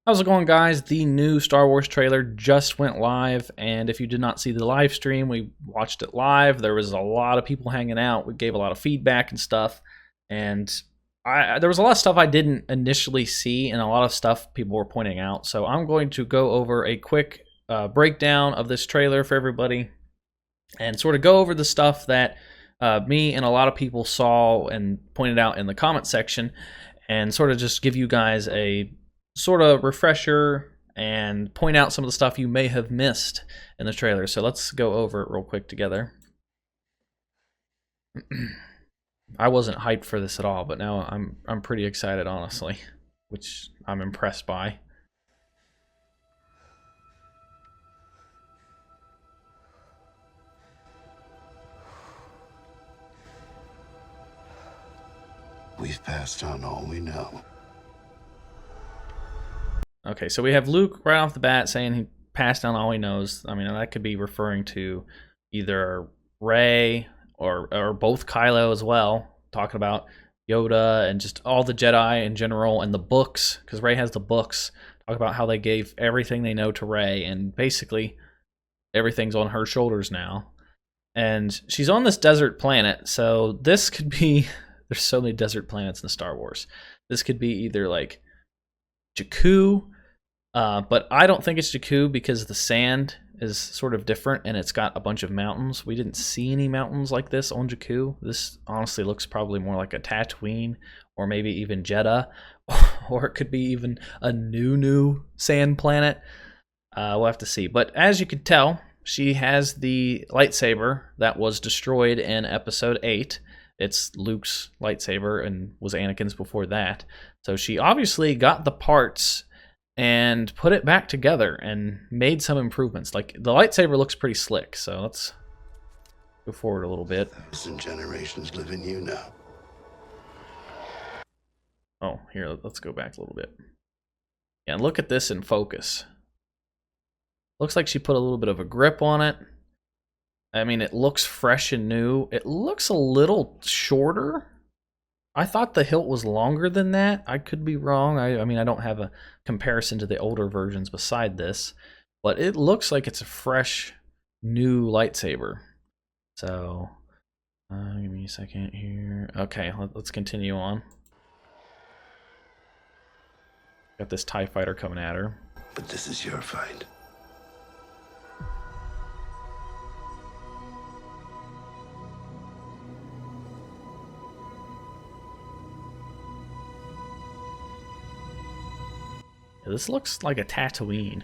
How's it going, guys? The new Star Wars trailer just went live, and if you did not see the live stream, we watched it live. There was a lot of people hanging out. We gave a lot of feedback and stuff, and there was a lot of stuff I didn't initially see, and a lot of stuff people were pointing out. So I'm going to go over a quick breakdown of this trailer for everybody, and sort of go over the stuff that me and a lot of people saw and pointed out in the comment section, and sort of just give you guys a sort of refresher and point out some of the stuff you may have missed in the trailer. So let's go over it real quick together. I wasn't hyped for this at all, but now I'm pretty excited, honestly, which I'm impressed by. We've passed on all we know. Okay, so we have Luke right off the bat saying he passed down all he knows. I mean, that could be referring to either Rey or both Kylo as well, talking about Yoda and just all the Jedi in general and the books, because Rey has the books, talk about how they gave everything they know to Rey, and basically everything's on her shoulders now. And she's on this desert planet, so this could be, there's so many desert planets in Star Wars. This could be either like Jakku, but I don't think it's Jakku because the sand is sort of different and it's got a bunch of mountains. We didn't see any mountains like this on Jakku. This honestly looks probably more like a Tatooine or maybe even Jeddah, or it could be even a new sand planet. We'll have to see. But as you can tell, she has the lightsaber that was destroyed in Episode 8. It's Luke's lightsaber and was Anakin's before that. So she obviously got the parts and put it back together and made some improvements. Like, the lightsaber looks pretty slick, so let's go forward a little bit. 1,000 generations live in you now. Oh, here, let's go back a little bit. Yeah, look at this in focus. Looks like she put a little bit of a grip on it. I mean, it looks fresh and new. It looks a little shorter. I thought the hilt was longer than that. I could be wrong. I mean, I don't have a comparison to the older versions beside this, but it looks like it's a fresh, new lightsaber. So, give me a second here. Okay, let's continue on. Got this TIE fighter coming at her. But this is your fight. This looks like a Tatooine.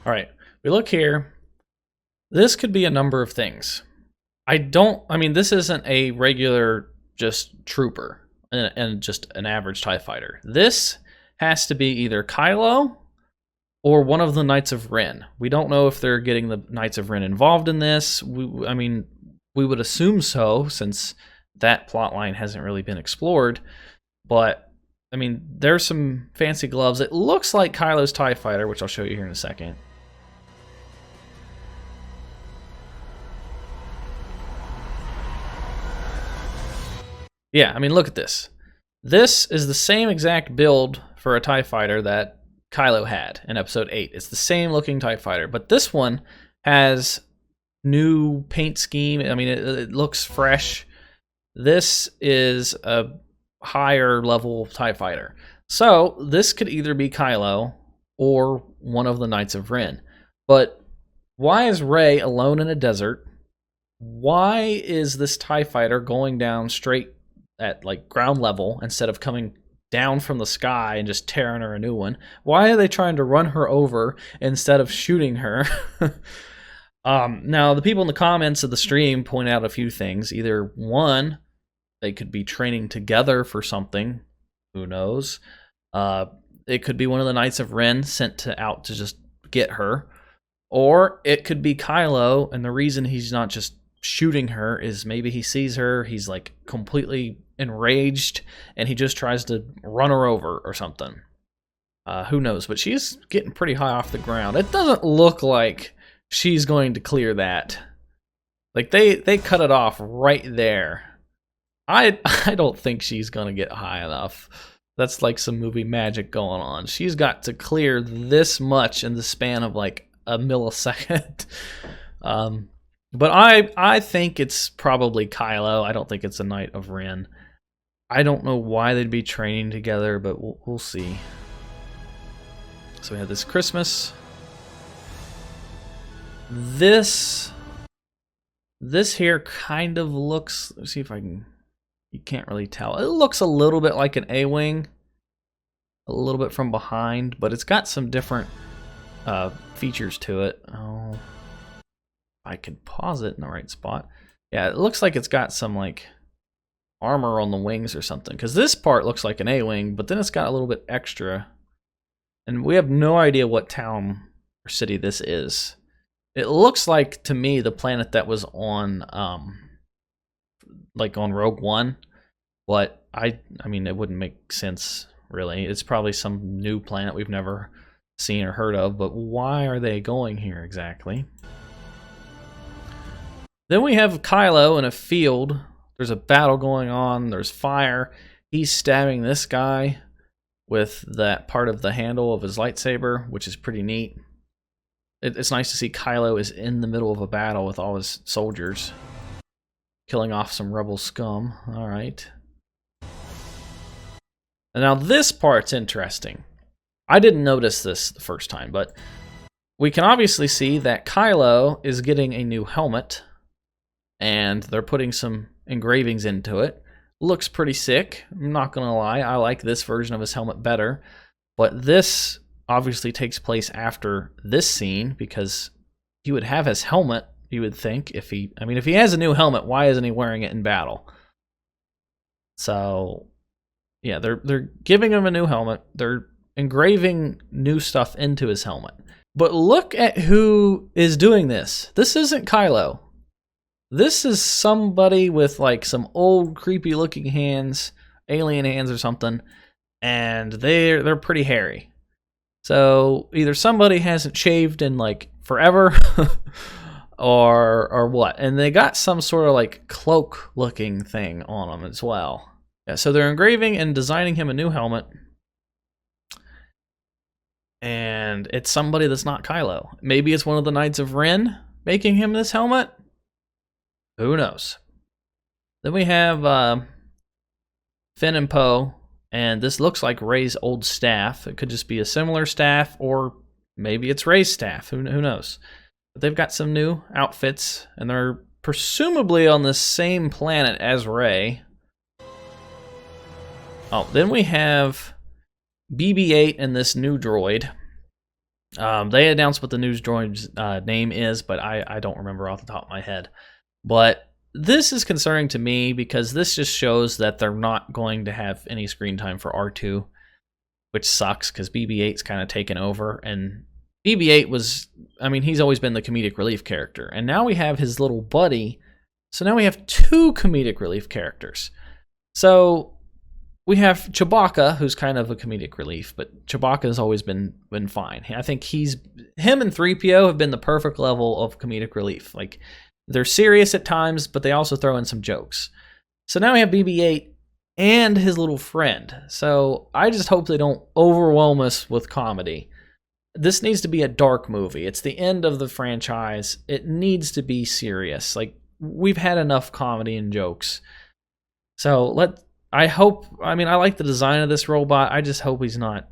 All right, we look here. This could be a number of things. I mean, this isn't a regular just trooper and just an average TIE fighter. This has to be either Kylo or one of the Knights of Ren. We don't know if they're getting the Knights of Ren involved in this. I mean, we would assume so, since that plot line hasn't really been explored. But, I mean, there's some fancy gloves. It looks like Kylo's TIE fighter, which I'll show you here in a second. Yeah, I mean, look at this. This is the same exact build for a TIE fighter that Kylo had in Episode 8. It's the same looking TIE fighter, but this one has new paint scheme. I mean, it looks fresh. This is a higher level TIE fighter. So this could either be Kylo or one of the Knights of Ren. But why is Rey alone in a desert? Why is this TIE fighter going down straight at like ground level instead of coming down from the sky and just tearing her a new one? Why are they trying to run her over instead of shooting her? Now, the people in the comments of the stream point out a few things. Either one, they could be training together for something. Who knows? It could be one of the Knights of Ren sent out to just get her. Or it could be Kylo, and the reason he's not just shooting her is maybe he sees her, he's like completely enraged, and he just tries to run her over or something. Who knows? But she's getting pretty high off the ground. It doesn't look like she's going to clear that. Like they cut it off right there. I don't think she's gonna get high enough. That's like some movie magic going on. She's got to clear this much in the span of like a millisecond. But I think it's probably Kylo. I don't think it's a Knight of Ren. I don't know why they'd be training together, but we'll see. So we have this Christmas. This here kind of looks. Let's see if I can. You can't really tell. It looks a little bit like an A-wing, a little bit from behind, but it's got some different features to it. Oh, I could pause it in the right spot. Yeah, it looks like it's got some like armor on the wings or something, because this part looks like an A-wing, but then it's got a little bit extra, and we have no idea what town or city this is. It looks like, to me, the planet that was on like on Rogue One, but I mean, it wouldn't make sense really. It's probably some new planet we've never seen or heard of, but why are they going here exactly? Then we have Kylo in a field. There's a battle going on. There's fire. He's stabbing this guy with that part of the handle of his lightsaber, which is pretty neat. It's nice to see Kylo is in the middle of a battle with all his soldiers, killing off some rebel scum. All right. And now this part's interesting. I didn't notice this the first time, but we can obviously see that Kylo is getting a new helmet, and they're putting some engravings into it. Looks pretty sick. I'm not gonna lie. I like this version of his helmet better, but this obviously takes place after this scene, because he would have his helmet, you would think, if he has a new helmet, why isn't he wearing it in battle? So yeah, they're giving him a new helmet. They're engraving new stuff into his helmet. But look at who is doing this. This isn't Kylo. This is somebody with like some old creepy looking hands, alien hands or something, and they're pretty hairy. So either somebody hasn't shaved in like forever or what. And they got some sort of like cloak looking thing on them as well. Yeah, so they're engraving and designing him a new helmet. And it's somebody that's not Kylo. Maybe it's one of the Knights of Ren making him this helmet. Who knows? Then we have Finn and Poe. And this looks like Rey's old staff. It could just be a similar staff, or maybe it's Rey's staff. Who knows? But they've got some new outfits, and they're presumably on the same planet as Rey. Oh, then we have BB-8 and this new droid. They announced what the new droid's name is, but I don't remember off the top of my head. But this is concerning to me because this just shows that they're not going to have any screen time for R2, which sucks because BB-8's kind of taken over. And BB-8 was, he's always been the comedic relief character. And now we have his little buddy. So now we have two comedic relief characters. So we have Chewbacca, who's kind of a comedic relief, but Chewbacca has always been fine. I think him and 3PO have been the perfect level of comedic relief. Like, they're serious at times, but they also throw in some jokes. So now we have BB-8 and his little friend. So I just hope they don't overwhelm us with comedy. This needs to be a dark movie. It's the end of the franchise. It needs to be serious. Like, we've had enough comedy and jokes. So I like the design of this robot. I just hope he's not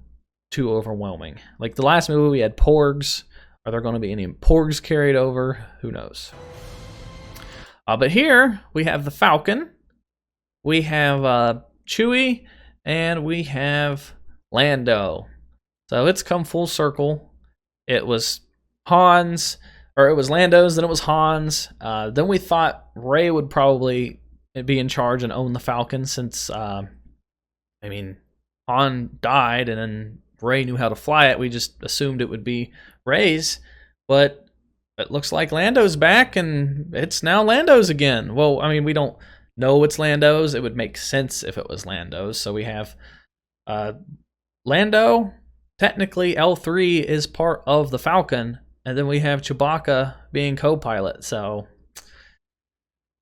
too overwhelming. Like the last movie, we had Porgs. Are there going to be any Porgs carried over? Who knows? But here we have the Falcon, we have Chewie, and we have Lando. So it's come full circle. It was Han's, or it was Lando's, then it was Han's. Then we thought Rey would probably be in charge and own the Falcon since, Han died and then Rey knew how to fly it. We just assumed it would be Rey's, but it looks like Lando's back, and it's now Lando's again. Well, we don't know it's Lando's. It would make sense if it was Lando's. So we have Lando. Technically, L3 is part of the Falcon, and then we have Chewbacca being co-pilot. So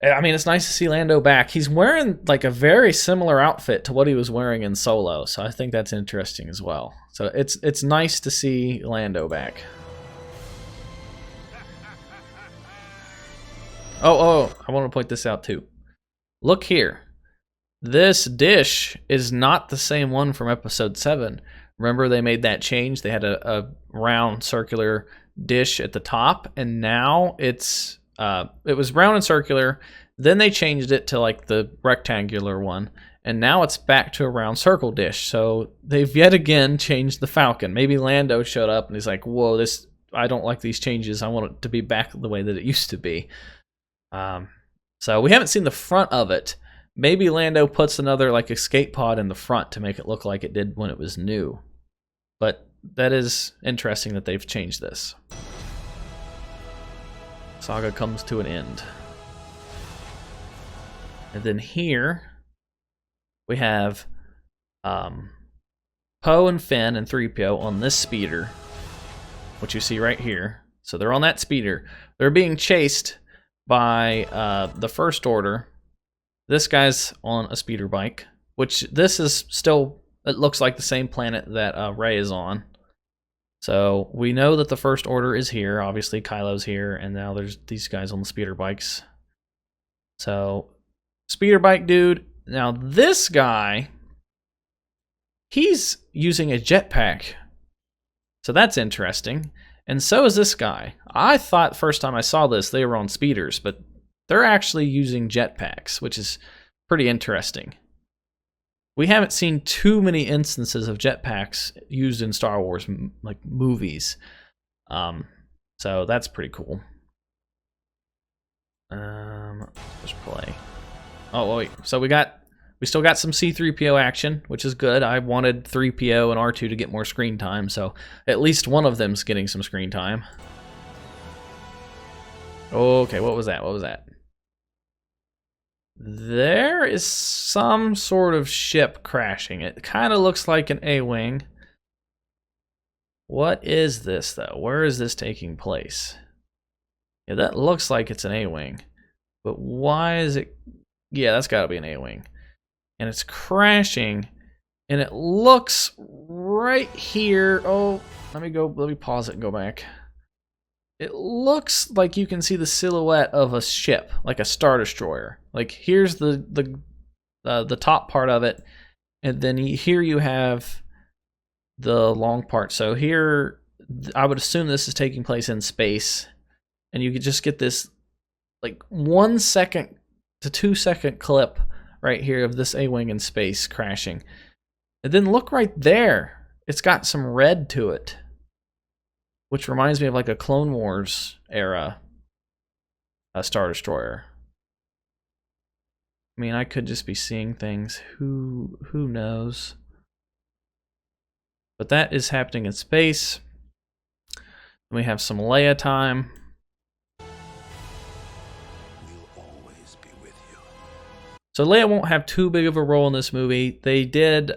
I mean, it's nice to see Lando back. He's wearing like a very similar outfit to what he was wearing in Solo, so I think that's interesting as well. So it's nice to see Lando back. Oh, I want to point this out too. Look here. This dish is not the same one from Episode 7. Remember they made that change? They had a round circular dish at the top, and now it was round and circular, then they changed it to like the rectangular one, and now it's back to a round circle dish. So they've yet again changed the Falcon. Maybe Lando showed up and he's like, whoa, I don't like these changes. I want it to be back the way that it used to be. So we haven't seen the front of it. Maybe Lando puts another like escape pod in the front to make it look like it did when it was new. But that is interesting that they've changed this. Saga comes to an end. And then here we have Poe and Finn and 3PO on this speeder, which you see right here. So they're on that speeder. They're being chased by the First Order. This guy's on a speeder bike, which this is still, it looks like the same planet that Rey is on. So we know that the First Order is here. Obviously Kylo's here, and now there's these guys on the speeder bikes. So speeder bike dude. Now this guy, he's using a jetpack. So that's interesting. And so is this guy. I thought the first time I saw this they were on speeders, but they're actually using jetpacks, which is pretty interesting. We haven't seen too many instances of jetpacks used in Star Wars like movies. So that's pretty cool. Let's play. Oh wait, so we still got some C-3PO action, which is good. I wanted 3PO and R2 to get more screen time, so at least one of them's getting some screen time. Okay, what was that? What was that? There is some sort of ship crashing. It kind of looks like an A-Wing. What is this, though? Where is this taking place? Yeah, that looks like it's an A-Wing. But why is it... Yeah, that's got to be an A-Wing. And it's crashing. And it looks right here... Oh, let me pause it and go back. It looks like you can see the silhouette of a ship, like a Star Destroyer. Like here's the top part of it, and then here you have the long part. So here, I would assume this is taking place in space, and you could just get this like 1 second to 2 second clip right here of this A-Wing in space crashing. And then look right there, it's got some red to it, which reminds me of like a Clone Wars era Star Destroyer. I mean, I could just be seeing things. Who knows? But that is happening in space. We have some Leia time. We'll always be with you. So Leia won't have too big of a role in this movie. They did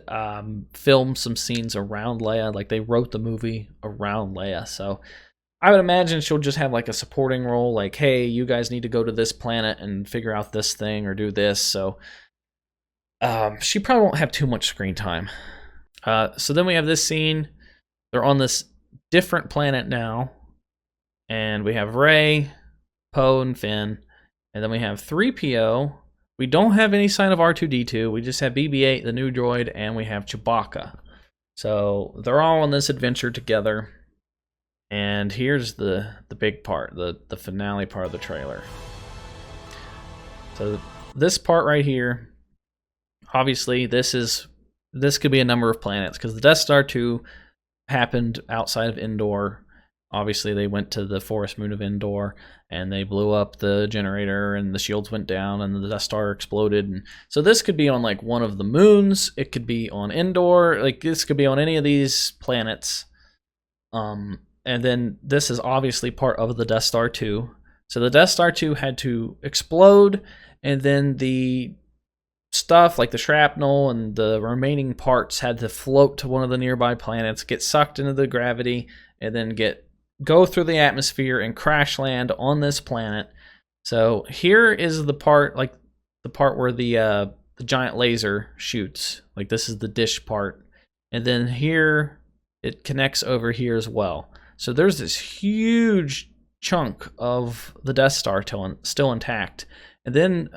film some scenes around Leia. Like they wrote the movie around Leia. So I would imagine she'll just have like a supporting role. Like, hey, you guys need to go to this planet and figure out this thing or do this. So she probably won't have too much screen time. So then we have this scene. They're on this different planet now. And we have Rey, Poe, and Finn. And then we have 3PO. We don't have any sign of R2-D2. We just have BB-8, the new droid, and we have Chewbacca. So they're all on this adventure together. And here's the big part, the finale part of the trailer. So this part right here, obviously this could be a number of planets because the Death Star 2 happened outside of Endor. Obviously they went to the forest moon of Endor and they blew up the generator and the shields went down and the Death Star exploded. And so this could be on like one of the moons. It could be on Endor. Like this could be on any of these planets. And then this is obviously part of the Death Star 2. So the Death Star 2 had to explode, and then the stuff like the shrapnel and the remaining parts had to float to one of the nearby planets, get sucked into the gravity, and then go through the atmosphere and crash land on this planet. So here is the part, like the part where the giant laser shoots. Like this is the dish part, and then here it connects over here as well. So there's this huge chunk of the Death Star still intact. And then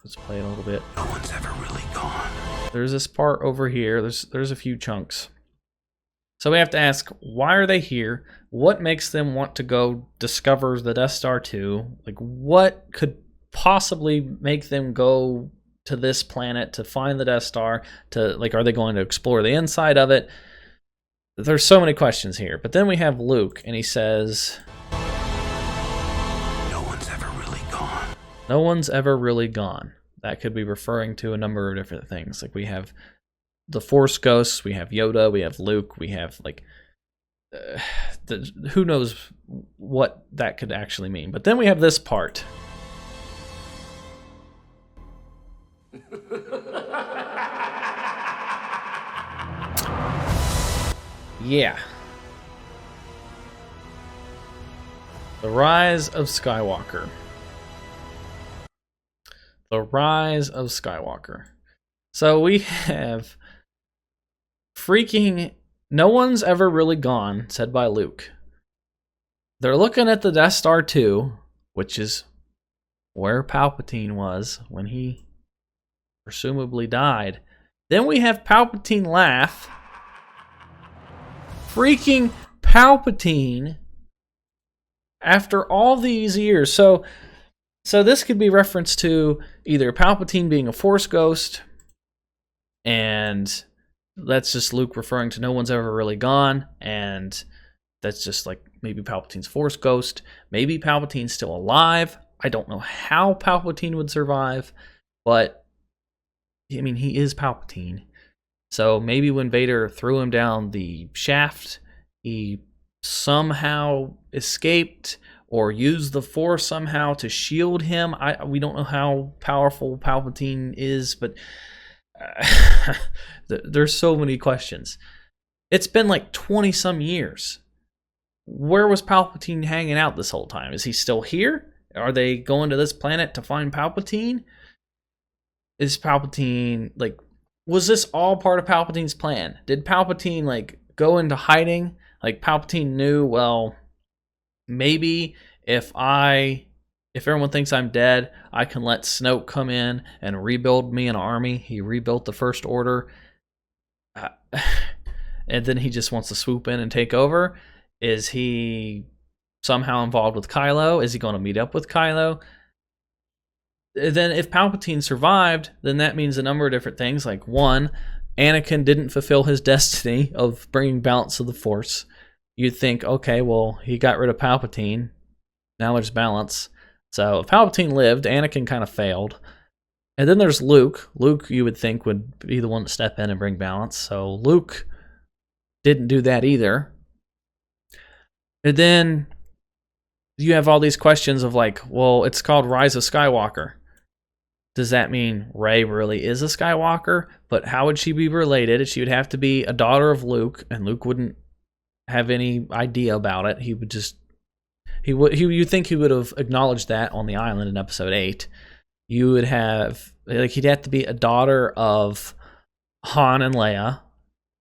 let's play it a little bit. No one's ever really gone. There's this part over here. There's a few chunks. So we have to ask, why are they here? What makes them want to go discover the Death Star 2? Like, what could possibly make them go to this planet to find the Death Star? Like, are they going to explore the inside of it? There's so many questions here. But then we have Luke, and he says, No one's ever really gone. No one's ever really gone. That could be referring to a number of different things. Like, we have the Force Ghosts, we have Yoda, we have Luke, we have, like, who knows what that could actually mean. But then we have this part. Yeah. The Rise of Skywalker. The Rise of Skywalker. So we have freaking no one's ever really gone, said by Luke. They're looking at the Death Star 2, which is where Palpatine was when he presumably died. Then we have Palpatine laugh. Freaking Palpatine after all these years. So this could be reference to either Palpatine being a Force ghost, and that's just Luke referring to no one's ever really gone, and that's just like maybe Palpatine's Force ghost. Maybe Palpatine's still alive. I don't know how Palpatine would survive, but I mean, he is Palpatine. So maybe when Vader threw him down the shaft, he somehow escaped or used the Force somehow to shield him. We don't know how powerful Palpatine is, but there's so many questions. It's been like 20-some years. Where was Palpatine hanging out this whole time? Is he still here? Are they going to this planet to find Palpatine? Is Palpatine, like, was this all part of Palpatine's plan? Did Palpatine, like, go into hiding? Like, Palpatine knew, well, maybe if everyone thinks I'm dead, I can let Snoke come in and rebuild me an army. He rebuilt the First Order. And then he just wants to swoop in and take over. Is he somehow involved with Kylo? Is he going to meet up with Kylo? Then if Palpatine survived, then that means a number of different things. Like, one, Anakin didn't fulfill his destiny of bringing balance to the Force. You'd think, okay, well, he got rid of Palpatine. Now there's balance. So if Palpatine lived, Anakin kind of failed. And then there's Luke. Luke, you would think, would be the one to step in and bring balance. So Luke didn't do that either. And then you have all these questions of like, well, it's called Rise of Skywalker. Does that mean Rey really is a Skywalker? But how would she be related? She would have to be a daughter of Luke, and Luke wouldn't have any idea about it. He would just you'd think he would have acknowledged that on the island in episode 8. You would have, like, he'd have to be a daughter of Han and Leia,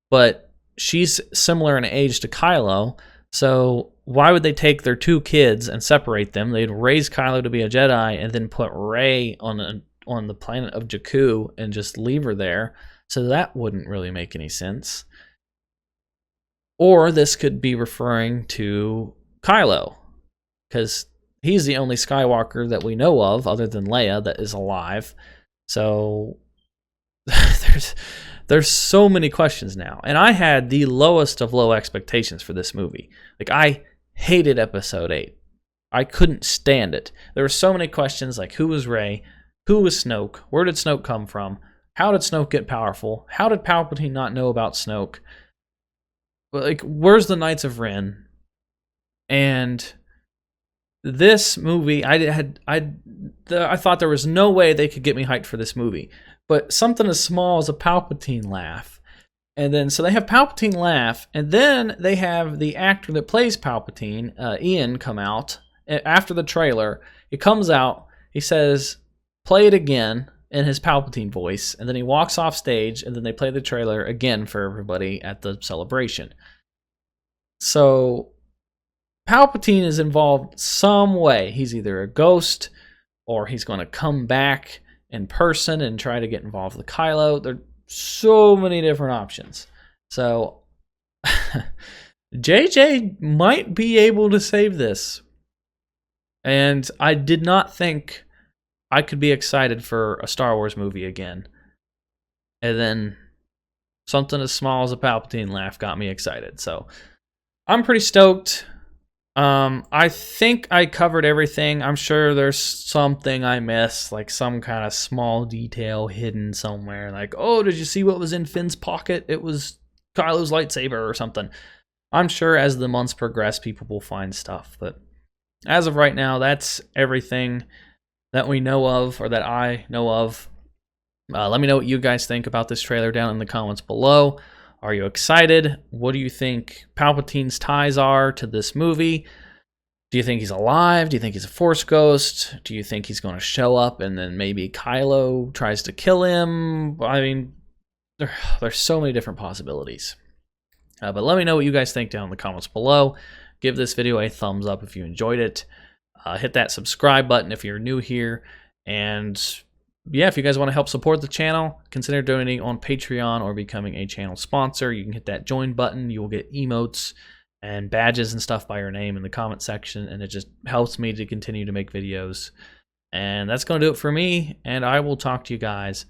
but she's similar in age to Kylo. So why would they take their two kids and separate them? They'd raise Kylo to be a Jedi and then put Rey on the planet of Jakku and just leave her there. So that wouldn't really make any sense. Or this could be referring to Kylo, because he's the only Skywalker that we know of, other than Leia, that is alive. So there's so many questions now. And I had the lowest of low expectations for this movie. Like, I hated episode 8. I couldn't stand it. There were so many questions, like, who was Rey? Who was Snoke? Where did Snoke come from? How did Snoke get powerful? How did Palpatine not know about Snoke? Like, where's the Knights of Ren? And this movie, I thought there was no way they could get me hyped for this movie. But something as small as a Palpatine laugh. And then, so they have Palpatine laugh, and then they have the actor that plays Palpatine, Ian, come out after the trailer, it comes out, he says, play it again in his Palpatine voice, and then he walks off stage, and then they play the trailer again for everybody at the celebration. So Palpatine is involved some way. He's either a ghost, or he's going to come back in person and try to get involved with Kylo. There are so many different options. So JJ might be able to save this. And I did not think I could be excited for a Star Wars movie again. And then something as small as a Palpatine laugh got me excited. So I'm pretty stoked. I think I covered everything. I'm sure there's something I missed, like some kind of small detail hidden somewhere. Like, oh, did you see what was in Finn's pocket? It was Kylo's lightsaber or something. I'm sure as the months progress, people will find stuff. But as of right now, that's everything that we know of, or that I know of. Let me know what you guys think about this trailer down in the comments below. Are you excited? What do you think Palpatine's ties are to this movie? Do you think he's alive? Do you think he's a Force ghost? Do you think he's going to show up and then maybe Kylo tries to kill him? I mean, there's so many different possibilities. But let me know what you guys think down in the comments below. Give this video a thumbs up if you enjoyed it. Hit that subscribe button if you're new here. And yeah, if you guys want to help support the channel, consider donating on Patreon or becoming a channel sponsor. You can hit that join button. You will get emotes and badges and stuff by your name in the comment section, and it just helps me to continue to make videos. And that's going to do it for me, and I will talk to you guys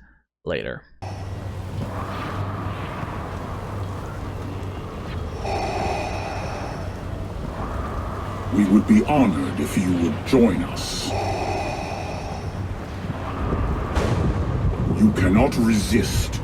later. We would be honored if you would join us. You cannot resist